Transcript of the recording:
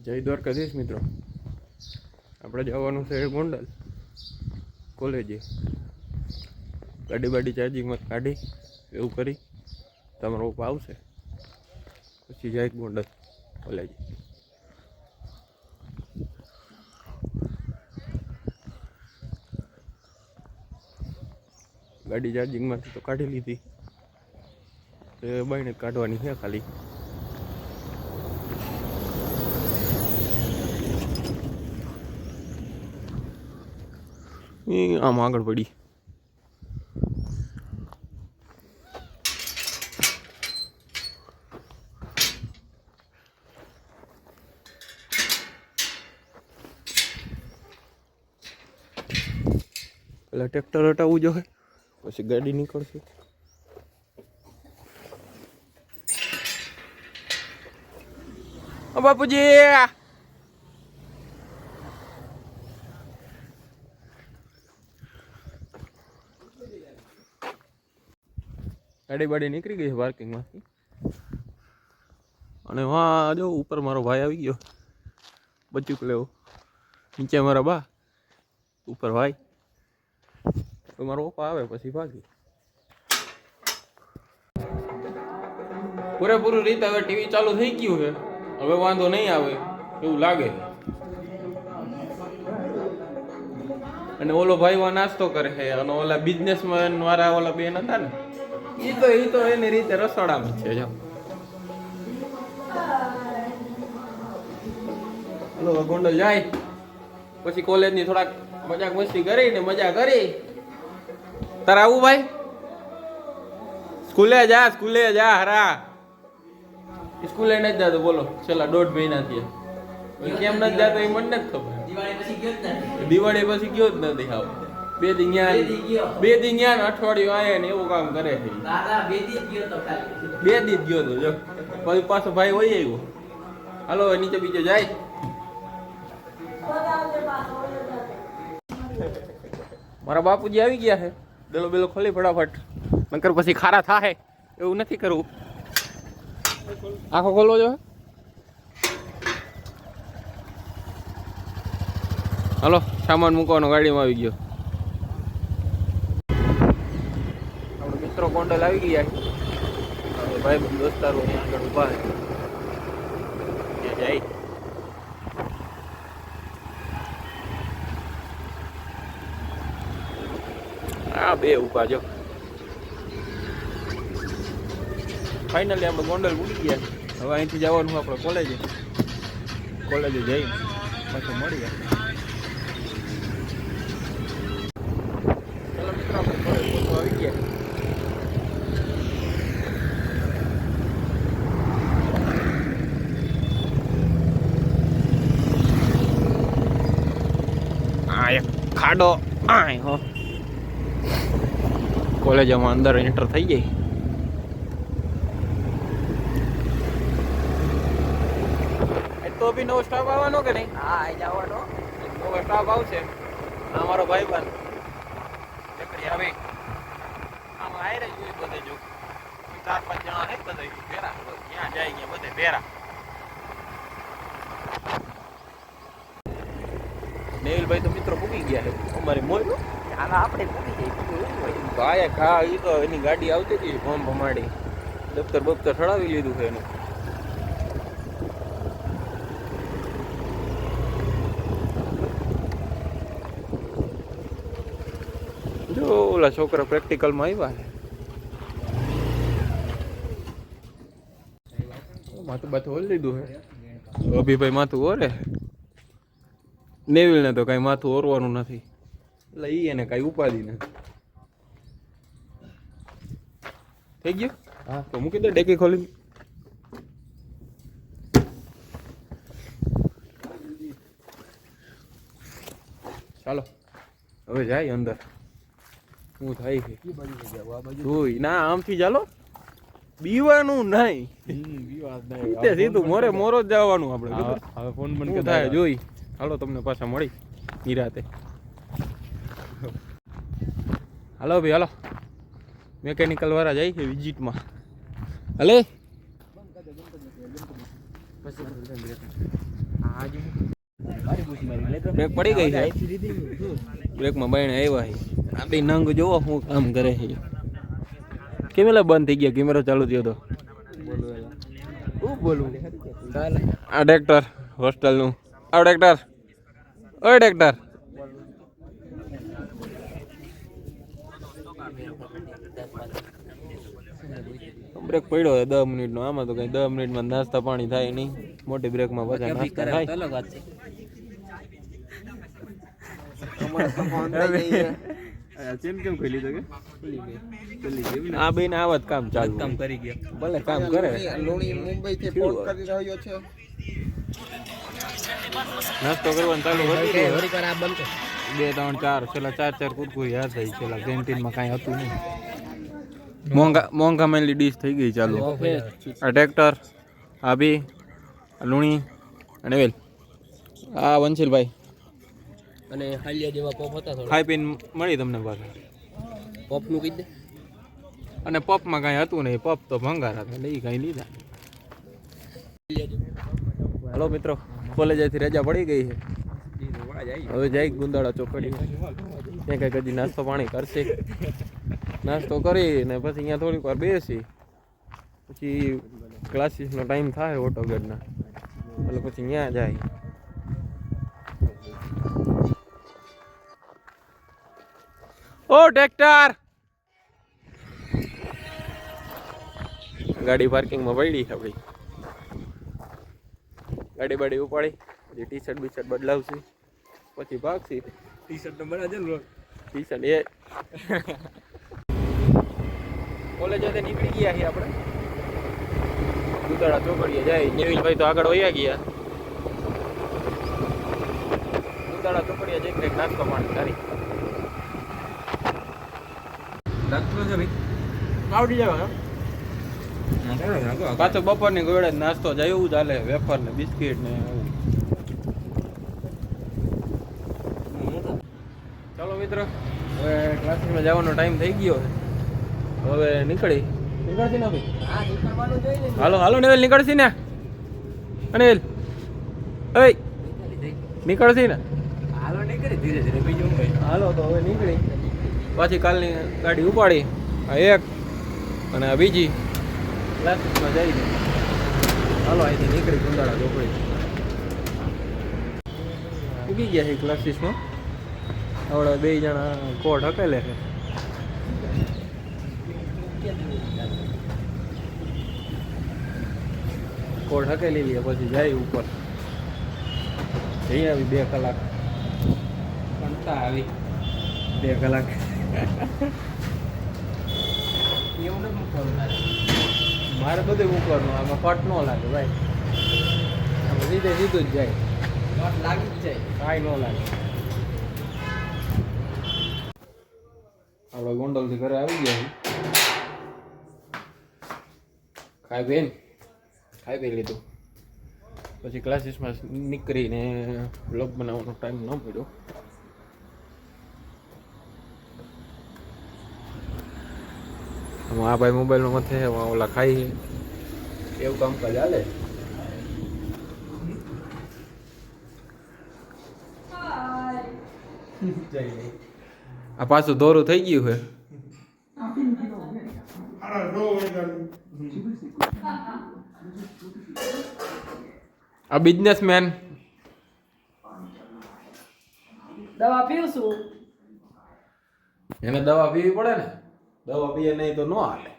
જય દ્વારકાધીશ મિત્રો, આપણે જવાનું છે ગોંડલ કોલેજે. ગાડી બાડી ચાર્જિંગમાં કાઢી એવું કરી તમારો પપ્પા આવશે પછી જાય ગોંડલ કોલેજ. ગાડી ચાર્જિંગમાંથી તો કાઢી લીધી, તો બાઈને કાઢવાની છે ખાલી. આમ આગળ પડી પેલા ટ્રેક્ટર હટાવવું જોઈએ પછી ગાડી નીકળશે. ઓ બાપુજી, ગાડી બાડી નીકળી ગઈ છે પાર્કિંગમાંથી. અને વાં જો ઉપર મારો ભાઈ આવી ગયો બચુક લેવો, નીચે મારા બા, ઉપર ભાઈ. તો મારો પપ્પા આવે પછી ભાગી. પૂરેપૂરું રીતે હવે ટીવી ચાલુ થઈ ગયું છે, હવે વાંધો નહીં આવે એવું લાગે. અને ઓલો ભાઈ વા નાસ્તો કરે છે, અને ઓલા બિઝનેસમેન વાળા ઓલા બેન હતા ને, એ તો એની રીતે રસોડામાં છે. જો હલો ગોંડલ જાય પછી કોલેજની થોડાક મજાક મસ્તી કરીને મજા કરી. તારે આવું ભાઈ? સ્કૂલે જા હરા. સ્કૂલે નથી જાતો બોલો છેલ્લા 1.5 મહિનાથી. કેમ નથી જાતો એ મને નથી ખબર. દિવાળી પછી ગયો જ નથી. આવ 2 દી જ્ઞાન અઠવાડિયું આયા ને એવું કામ કરે છે. 2 દી ગયો તો જો પછી પાછો ભાઈ હોય આવ્યો. હાલો નીચે બીજે જાય. મારા બાપુજી આવી ગયા છે. ડેલો બેલો ખોલી ફટાફટ, નકર પછી ખારા થાય. એવું નથી કરવું. આખો ખોલો જો. હાલો સામાન મૂકવાનો ગાડીમાં આવી ગયો. આપણે મિત્રો ગોંડલ આવી ગયા. ભાઈ દોસ્તારો અહીંયા આગળ ઊભા છે જાય. આ બે ઊભા જો. ફાઇનલી આપણે ગોંડલ ઉડી ગયા. હવે અહીંથી જવાનું આપણે કોલેજે જઈ પાછું મળીએ. ચાલો મિત્રો આપણે કોલેજ આવી ગયા. આ એક ખાડો આય હો. કોલેજમાં અંદર એન્ટર થઈ જાય. તો બી નવો સ્ટાફ આવવાનો કે નહીં? હા આવી જવાનો. નવો સ્ટાફ આવશે. અમારો ભાઈબંધ હવે આમાં આવી રહ્યું બધે જો 4-5 જણા હે બધે ભેરા. ક્યાં જાય અહીંયા બધે ભેરા. નેવિલભાઈ તો મિત્રો પૂકી ગયા છે અમારે મોયલો. આપણે પૂકી જઈએ ભાઈ. ખા એ તો એની ગાડી આવતી હતી ભમ ભમાડી. દફતર ચડાવી લીધું છે એનું. જો ઓલા છોકરા પ્રેક્ટિકલમાં આવ્યા છે. માથું બાથું ઓલી લીધું છે. અભિભાઈ માથું ઓરે. નેવિલને તો કઈ માથું ઓરવાનું નથી એટલે એને કઈ ઉપાધિ નથી. થઈ ગયું? હા તો મૂકી દે ડેકી ખોલી. ચાલો હવે જાય અંદર. શું થાય છે જોઈ ના આમથી ચાલો. બીવાનું નહીં, સીધું મોરો જ જવાનું આપણે. હવે ફોન બંધ થાય જોઈ. હાલો તમને પાછા મળી નિરાતે. હાલો ભાઈ હાલો. મેકેનિકલ વાળા જાય છે વિઝિટમાં. હલે બ્રેક પડી ગઈ છે બ્રેકમાં બાઈને આવ્યા છે આ બે નંગ જોવો શું કામ કરે છે કેમેલા બંધ થઈ ગયા કેમેરો ચાલુ થયો તો બોલું આ ડેક્ટર હોસ્ટેલનું આ ડેક્ટર ઓય ડેક્ટર બ્રેક પડ્યો 10 મિનિટનો આમાં તો કઈ 10 મિનિટમાં નાસ્તા પાણી થાય નહીં મોટી બ્રેકમાં બધા નાસ્તા થાય અલગ વાત છે ચેન કેમ ખોલી તો કે આ બેન આવા જ કામ ચાલુ કામ કરી ગયા ભલે કામ કરે લોણી મુંબઈ થી પોર્ટ કરી રહ્યો છે નાસ્તો કરવાનું ચાલુ કરી વળી પર આ બંધ 2 3 4 છેલ્લા 4 કુરકુરી યાદ થઈ છેલ્લા કેન્ટીનમાં કાંઈ હતું નહીં મોંઘા મેલી ડીશ થઈ ગઈ ચાલુ આ ટ્રેક્ટર આ બી લુણી અને વેલ આ વંશીલભાઈ અને હાલિયા જેવા પપ હતા થોડા ખાઈ પીને મળી તમને પાછા પપનું કીધે અને પપમાં કાંઈ હતું નહીં પપ તો ભંગાર હતા એટલે એ કાંઈ લીધા હલો મિત્રો કોલેજથી રજા પડી ગઈ છે હવે જાય ગુંદાળા ચોકડી ત્યાં કંઈક હજી નાસ્તો પાણી કરશે નાસ્તો કરી ને પછી અહીંયા થોડીક વાર બેસી પછી ક્લાસીસનો ટાઈમ થાય ઓટોગેડના એટલે પછી ત્યાં જાય ઓ ટ્રેક્ટર ગાડી પાર્કિંગમાં પડી છે ભાઈ ગાડી બાડી ઉપાડી પછી ટી શર્ટ બીશર્ટ બદલાવશે પછી ભાગશે ટી શર્ટ નંબર આજે ટી શર્ટ એ કોલેજોથી નીકળી ગયા છીએ આપણે ગુંદાળા ચોકડીએ જાય નેવિલભાઈ તો આગળ વયા ગયા ગુંદાળા ચોકડીએ જઈને કંઈક નાસ્તો પાણી કરી નાસ્તો છે ભાઈ આવડી જવા પાછો બપોરની ગોળે નાસ્તો જાય એવું ચાલે વેફર ને બિસ્કીટ ને એવું ચાલો મિત્રો હવે ક્લાસીસમાં જવાનો ટાઈમ થઈ ગયો હવે નીકળશે ને ભાઈ હાલો હાલો નેવેલ નીકળશે ને અનિલ ઓય નીકળશે ને હાલો નીકળી ધીરે ધીરે બીજું હાલો તો હવે નીકળી પાછી કાલની ગાડી ઉપાડી આ એક અને આ બીજી ક્લાસીસમાં જઈને હાલો અહીંથી નીકળી ગુંદાળા ચોકડી ઉગી ગયા છે ક્લાસીસમાં આવડા 2 જણા કોટ હકેલે છે કોટ હકેલી લે પછી જાય ઉપર જઈ આવી 2 કલાક કંટા આવી 2 કલાક એવું નથી મૂકવાનું મારે બધું મૂકવાનું આમાં ફટ ન લાગે ભાઈ આમાં સીધે સીધું જ જાય લાગી જ જાય કાંઈ ન લાગે આપણે ગોંડલથી ઘરે આવી ગયા ખાઈ પી લીધું પછી ક્લાસીસમાં નીકળીને બ્લોગ બનાવવાનો ટાઈમ ન પડ્યો આ ભાઈ મોબાઈલમાં મથે ઓલા ખાઈ એવું કામકાજ હાલે આ પાછું દોરું થઈ ગયું છે આ બિઝનેસમેન દવા પીવું છું એને દવા પીવી પડે ને દવા પીએ નહીં તો ન હાલે